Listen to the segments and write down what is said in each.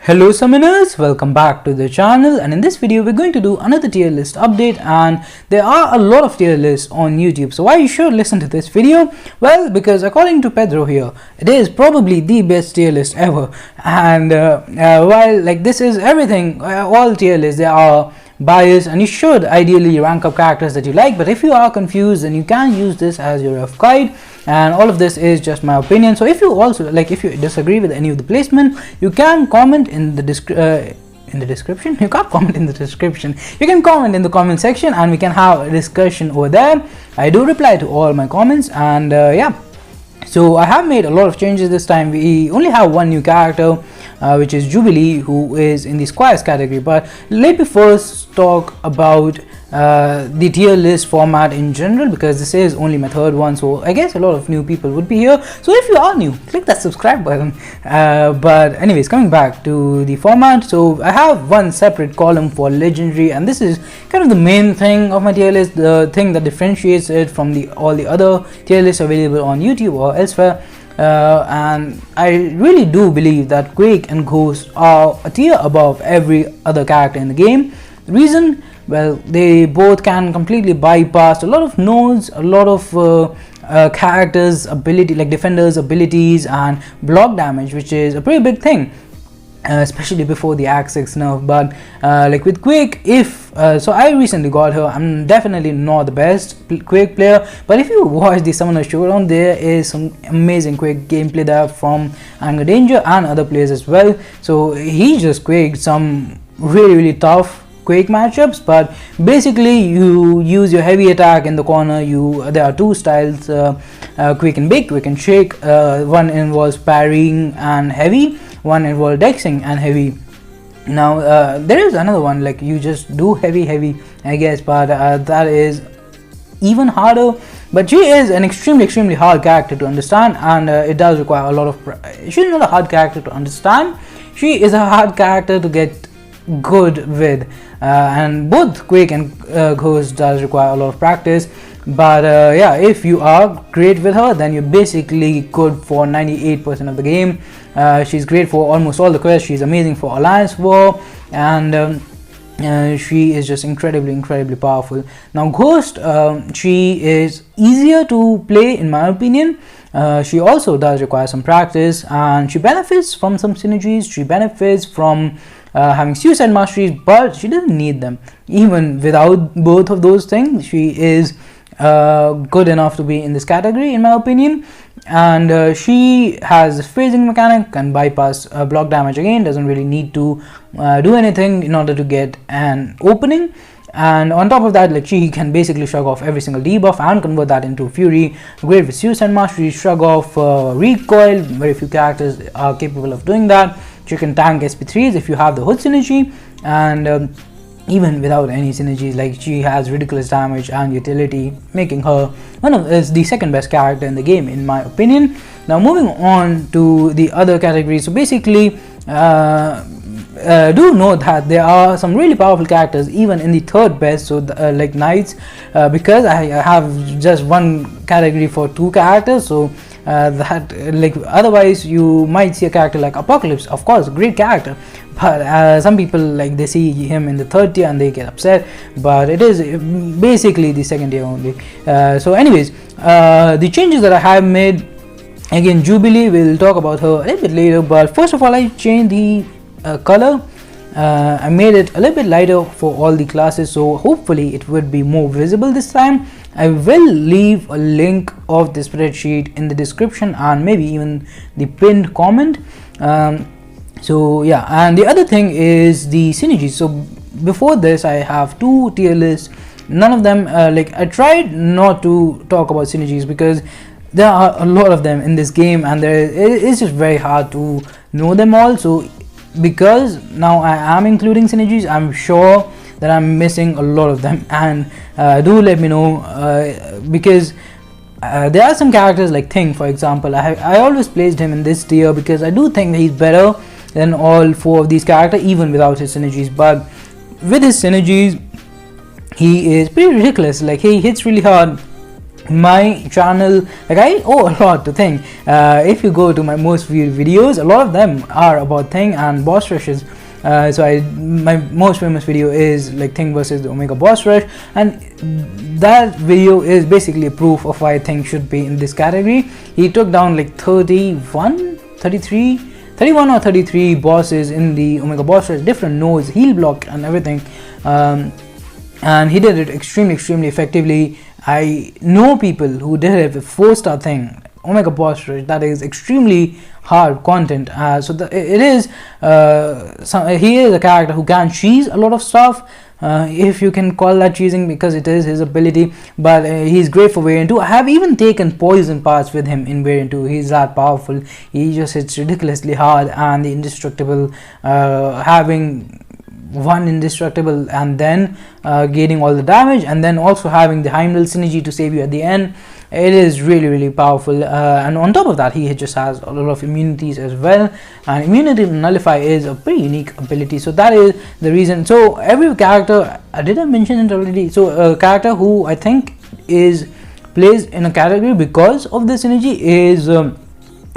Hello summoners, welcome back to the channel, and in this video we're going to do another tier list update. And there are a lot of tier lists on YouTube, so why you should listen to this video? Well, because according to Pedro here, it is probably the best tier list ever. And while like this is everything, all tier lists, there are bias and you should ideally rank up characters that you like, but if you are confused then you can use this as your rough guide, and all of this is just my opinion. So if you also if you disagree with any of the placement, you can comment in the description. You can't comment in the description, you can comment in the comment section and we can have a discussion over there. I do reply to all my comments. And yeah, so I have made a lot of changes this time. We only have one new character, which is Jubilee, who is in the squires category. But let me first talk about the tier list format in general, because this is only my third one, so I guess a lot of new people would be here. So if you are new, click that subscribe button. But anyways, coming back to the format, so I have one separate column for legendary, and this is kind of the main thing of my tier list, the thing that differentiates it from all the other tier lists available on YouTube or elsewhere. And I really do believe that Quake and Ghost are a tier above every other character in the game. The reason? Well, they both can completely bypass a lot of nodes, a lot of characters' ability, like defenders' abilities and block damage, which is a pretty big thing, especially before the Axe 6 nerf. But like with Quake, so I recently got her. I'm definitely not the best Quake player, but if you watch the Summoner Showdown, there is some amazing Quake gameplay there from Anger Danger and other players as well. So he just quaked some really tough Quake matchups. But basically you use your heavy attack in the corner. There are two styles, quick and big, quick and shake. One involves parrying and heavy, one involves dexing and heavy. Now there is another one, like you just do heavy I guess, but that is even harder. But she is an extremely hard character to understand, and it does require a lot of she's not a hard character to understand, she is a hard character to get good with, and both Quake and Ghost does require a lot of practice. But yeah, if you are great with her, then you're basically good for 98% of the game. She's great for almost all the quests. She's amazing for Alliance War, and she is just incredibly powerful. Now Ghost, she is easier to play in my opinion. She also does require some practice, and she benefits from some synergies. She benefits from having suicide masteries, but she doesn't need them. Even without both of those things, she is good enough to be in this category in my opinion. And she has this phasing mechanic, can bypass block damage again, doesn't really need to do anything in order to get an opening. And on top of that, like she can basically shrug off every single debuff and convert that into fury. Great with suicide mastery, shrug off recoil. Very few characters are capable of doing that. She can tank SP3s if you have the hood synergy, and even without any synergies, like she has ridiculous damage and utility, making her the second best character in the game in my opinion. Now moving on to the other categories, so basically do know that there are some really powerful characters even in the third best, so like knights, because I have just one category for two characters, so that like otherwise you might see a character like Apocalypse, of course great character, but some people like they see him in the third tier and they get upset, but it is basically the second tier only. So anyways, the changes that I have made, again Jubilee, we'll talk about her a little bit later, but first of all I changed the color. I made it a little bit lighter for all the classes, so hopefully it would be more visible this time. I will leave a link of the spreadsheet in the description and maybe even the pinned comment. So yeah, and the other thing is the synergies. So before this I have two tier lists, none of them like I tried not to talk about synergies because there are a lot of them in this game and it's just very hard to know them all. So because now I am including synergies, I'm sure that I'm missing a lot of them, and do let me know, because there are some characters like Thing, for example. I always placed him in this tier because I do think that he's better than all four of these characters even without his synergies. But with his synergies he is pretty ridiculous. Like he hits really hard, my channel, like I owe a lot to Thing. If you go to my most viewed videos, a lot of them are about Thing and boss rushes. So my most famous video is like Thing versus the Omega boss rush, and that video is basically a proof of why Thing should be in this category. He took down like 31 or 33 bosses in the Omega boss rush, different nodes, heal block and everything, and he did it extremely effectively. I know people who did it with 4-star Thing, Omega boss rush. That is extremely hard content. It is he is a character who can cheese a lot of stuff, if you can call that cheesing, because it is his ability, but he's great for variant 2. I have even taken poison parts with him in variant 2. He's that powerful. He just hits ridiculously hard, and the indestructible, having one indestructible and then gaining all the damage, and then also having the Heimdall synergy to save you at the end. It is really powerful, and on top of that, he just has a lot of immunities as well, and immunity to nullify is a pretty unique ability. So that is the reason. So every character, did I mention it already? So a character who I think plays in a category because of the synergy is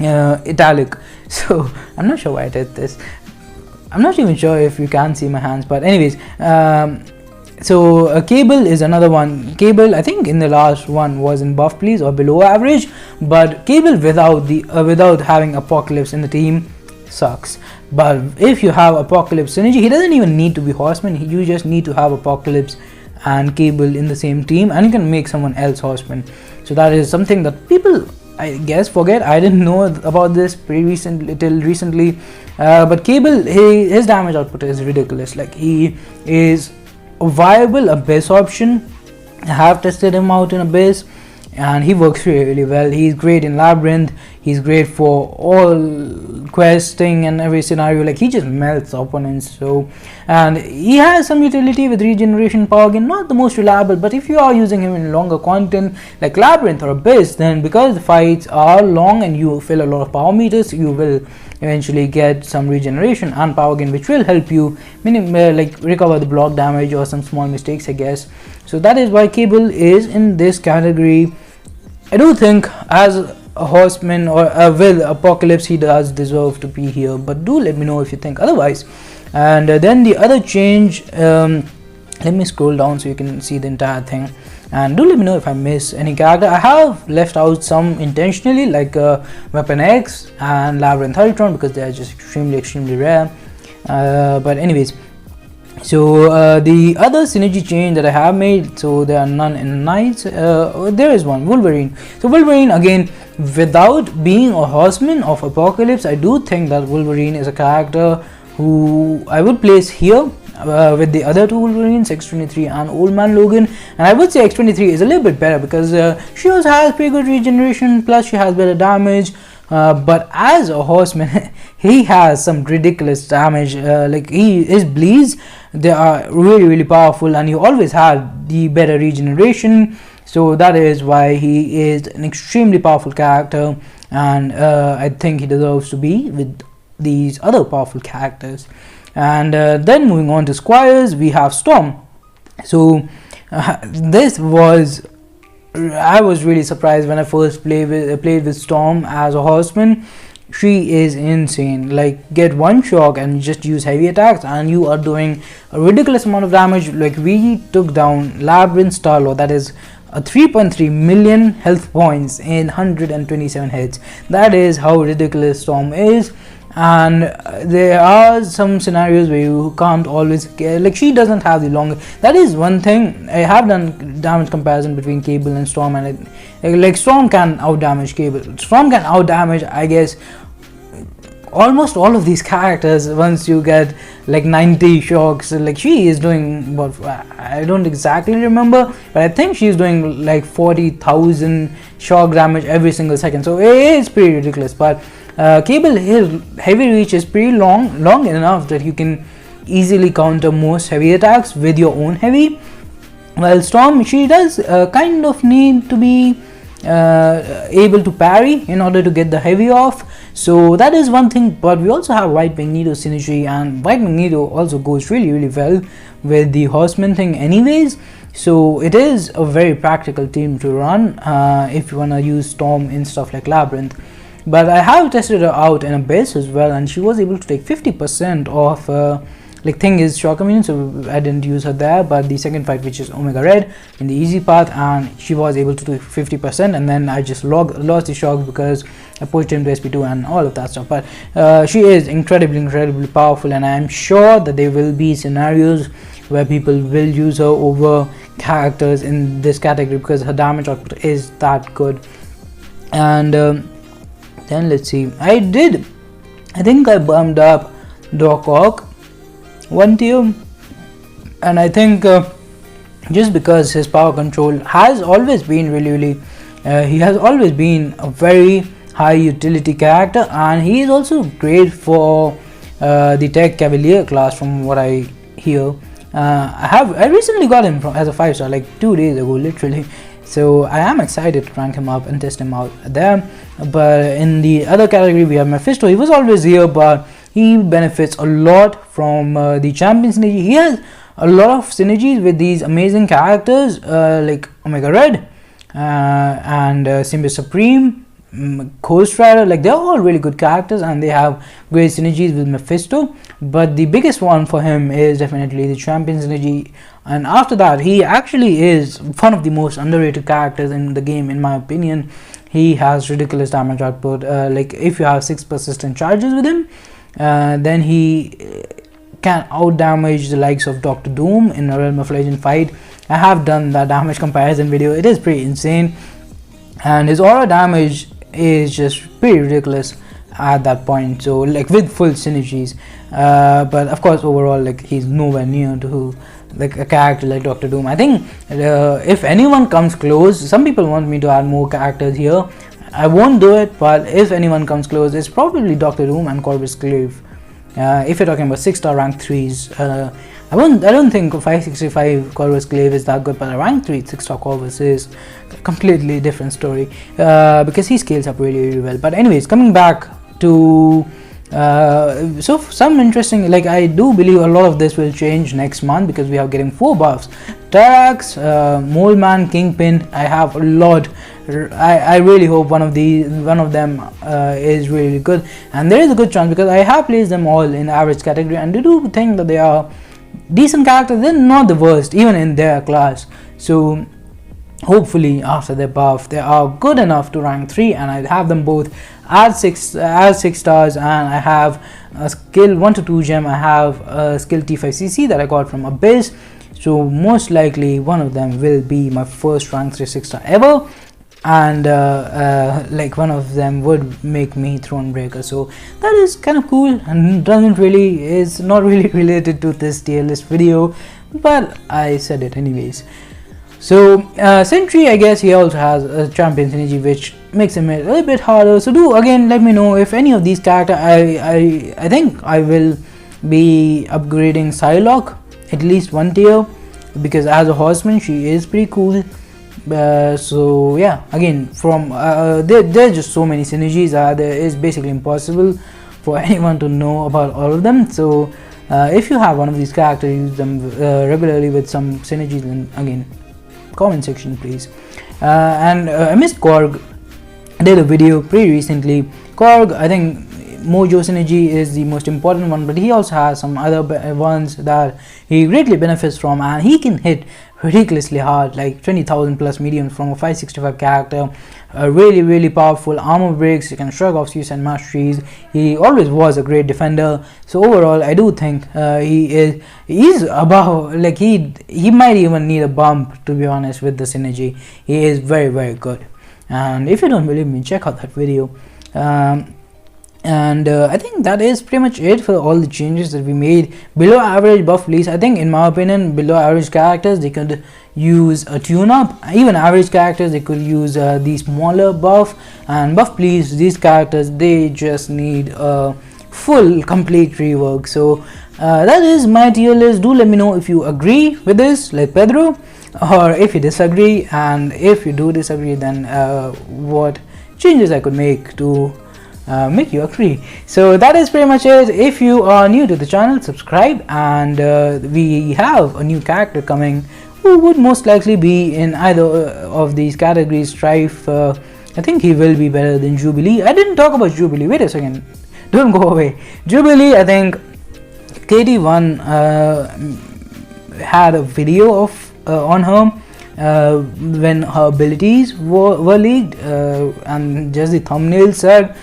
italic. So I'm not sure why I did this. I'm not even sure if you can see my hands, but anyways, so Cable is another one. Cable, I think in the last one was in buff please or below average, but Cable without having Apocalypse in the team sucks. But if you have Apocalypse synergy, he doesn't even need to be Horseman. You just need to have Apocalypse and Cable in the same team, and you can make someone else Horseman. So that is something that people, I guess, forget. I didn't know about this till recently, but Cable, his damage output is ridiculous. Like, he is a viable Abyss option. I have tested him out in Abyss, and he works really well. He's great in Labyrinth. He's great for all questing and every scenario. Like, he just melts opponents. So, and he has some utility with regeneration power gain, not the most reliable, but if you are using him in longer content like Labyrinth or Abyss, then because the fights are long and you fill a lot of power meters, you will eventually get some regeneration and power gain, which will help you like recover the block damage or some small mistakes, I guess. So that is why Cable is in this category. I do think as a Horseman or with Apocalypse, he does deserve to be here, but do let me know if you think otherwise. And then the other change, let me scroll down so you can see the entire thing, and do let me know if I miss any character. I have left out some intentionally, like Weapon X and Labyrinth Ultron, because they are just extremely rare. But anyways, so the other synergy change that I have made, so there are none in Knights. There is one, Wolverine. So Wolverine, again, without being a Horseman of Apocalypse, I do think that Wolverine is a character who I would place here with the other two Wolverines, X-23 and Old Man Logan. And I would say X-23 is a little bit better because she also has pretty good regeneration, plus she has better damage. But as a Horseman, he has some ridiculous damage. Like, his bleeds, they are really powerful, and he always had the better regeneration. So that is why he is an extremely powerful character, and I think he deserves to be with these other powerful characters. And then moving on to Squires, we have Storm. So this was, I was really surprised when I first played with Storm as a Horseman. She is insane. Like, get one shock and just use heavy attacks and you are doing a ridiculous amount of damage. Like, we took down Labyrinth Starlord, that is a 3.3 million health points in 127 hits. That is how ridiculous Storm is. And there are some scenarios where you can't always get, like, she doesn't have the longer. That is one thing. I have done damage comparison between Cable and Storm, and like Storm can out damage Cable. Storm can out damage, I guess, almost all of these characters once you get like 90 shocks. Like, she is doing what, I don't exactly remember, but I think she's doing like 40,000 shock damage every single second. So it's pretty ridiculous. But Cable, his heavy reach is pretty long enough that you can easily counter most heavy attacks with your own heavy. While Storm, she does kind of need to be able to parry in order to get the heavy off. So that is one thing. But we also have White Magneto synergy, and White Magneto also goes really well with the Horseman thing anyways. So it is a very practical team to run if you want to use Storm in stuff like Labyrinth. But I have tested her out in Abyss as well, and she was able to take 50% of like thing is shock immune, so I didn't use her there. But the second fight, which is Omega Red, in the easy path, and she was able to do 50%, and then I just lost the shock because I pushed him to SP2 and all of that stuff. But she is incredibly powerful, and I am sure that there will be scenarios where people will use her over characters in this category because her damage output is that good. And then let's see, I think I bumped up Doc Ock one tier, and I think just because his power control has always been really he has always been a very high utility character, and he is also great for the Tech Cavalier class from what I hear. I recently got him as a 5-star like 2 days ago literally, so I am excited to rank him up and test him out there. But in the other category we have Mephisto. He was always here, but he benefits a lot from the champion synergy. He has a lot of synergies with these amazing characters like Omega Red and Symbiote Supreme, Ghost Rider. Like they're all really good characters, and they have great synergies with Mephisto. But the biggest one for him is definitely the champion synergy, and after that he actually is one of the most underrated characters in the game in my opinion. He has ridiculous damage output. Like if you have 6 persistent charges with him, then he can out damage the likes of Dr. Doom in a Realm of Legend fight. I have done that damage comparison video. It is pretty insane, and his aura damage is just pretty ridiculous at that point, so like with full synergies. But of course overall, like he's nowhere near to like a character like Dr. Doom. I think if anyone comes close, some people want me to add more characters here. I won't do it, but if anyone comes close, it's probably Dr. Doom and Corvus Glaive. If you're talking about 6-star rank 3s, I don't think 565 Corvus Glaive is that good, but a rank 3 6-star Corvus is a completely different story because he scales up really well. But anyways, coming back to so some interesting, like I do believe a lot of this will change next month because we are getting 4 buffs. Tarax, Mole Man, Kingpin. I have a lot. I really hope one of them is really good, and there is a good chance because I have placed them all in average category, and I do think that they are decent characters. They're not the worst even in their class, so hopefully after their buff they are good enough to rank 3, and I have them both as 6 stars, and I have a skill 1 to 2 gem. I have a skill T5cc that I got from Abyss, so most likely one of them will be my first rank 3 6-star ever, and like one of them would make me Thronebreaker. So that is kind of cool, and is not really related to this tier list video, but I said it anyways. So Sentry, I guess he also has a champion synergy, which makes him a little bit harder. So do again let me know if any of these characters. I think I will be upgrading Psylocke at least 1 tier, because as a horseman she is pretty cool. So yeah, again from there's just so many synergies that it is basically impossible for anyone to know about all of them. So if you have one of these characters, use them regularly with some synergies, and again comment section please. And I missed Korg. I did a video pretty recently. Korg, I think Mojo synergy is the most important one, but he also has some other ones that he greatly benefits from, and he can hit ridiculously hard, like 20,000 plus medium from a 565 character. Really powerful armor breaks. You can shrug off suicide masteries. He always was a great defender. So overall I do think he's above, like he might even need a bump, to be honest, with the synergy. He is very good, and if you don't believe me, check out that video. And I think that is pretty much it for all the changes that we made. Below average buff please, I think in my opinion below average characters they could use a tune up. Even average characters they could use the smaller buff, and buff please these characters they just need a full complete rework. So that is my tier list. Do let me know if you agree with this like Pedro. or if you disagree, and if you do disagree, then what changes I could make to make you agree. So that is pretty much it. If you are new to the channel, subscribe, and we have a new character coming who would most likely be in either of these categories. Strife, I think he will be better than Jubilee. I didn't talk about Jubilee. Wait a second, don't go away. Jubilee, I think KD1 had a video of on her when her abilities were leaked, and just the thumbnail said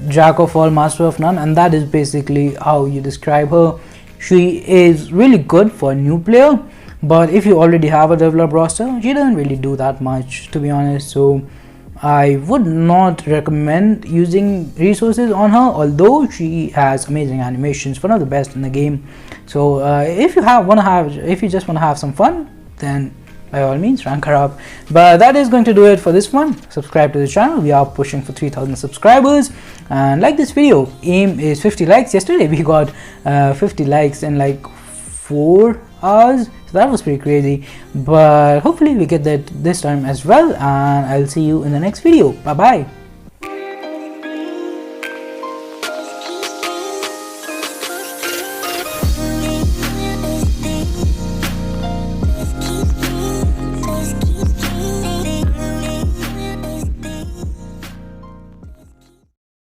Jack of all, master of none, and that is basically how you describe her. She is really good for a new player, but if you already have a developed roster, she doesn't really do that much, to be honest. So I would not recommend using resources on her, although she has amazing animations, one of the best in the game. So if you just want to have some fun, then by all means rank her up. But that is going to do it for this one. Subscribe to the channel. We are pushing for 3,000 subscribers, and like this video. Aim is 50 likes. Yesterday we got 50 likes in like 4 hours, so that was pretty crazy, but hopefully we get that this time as well, and I'll see you in the next video. Bye bye.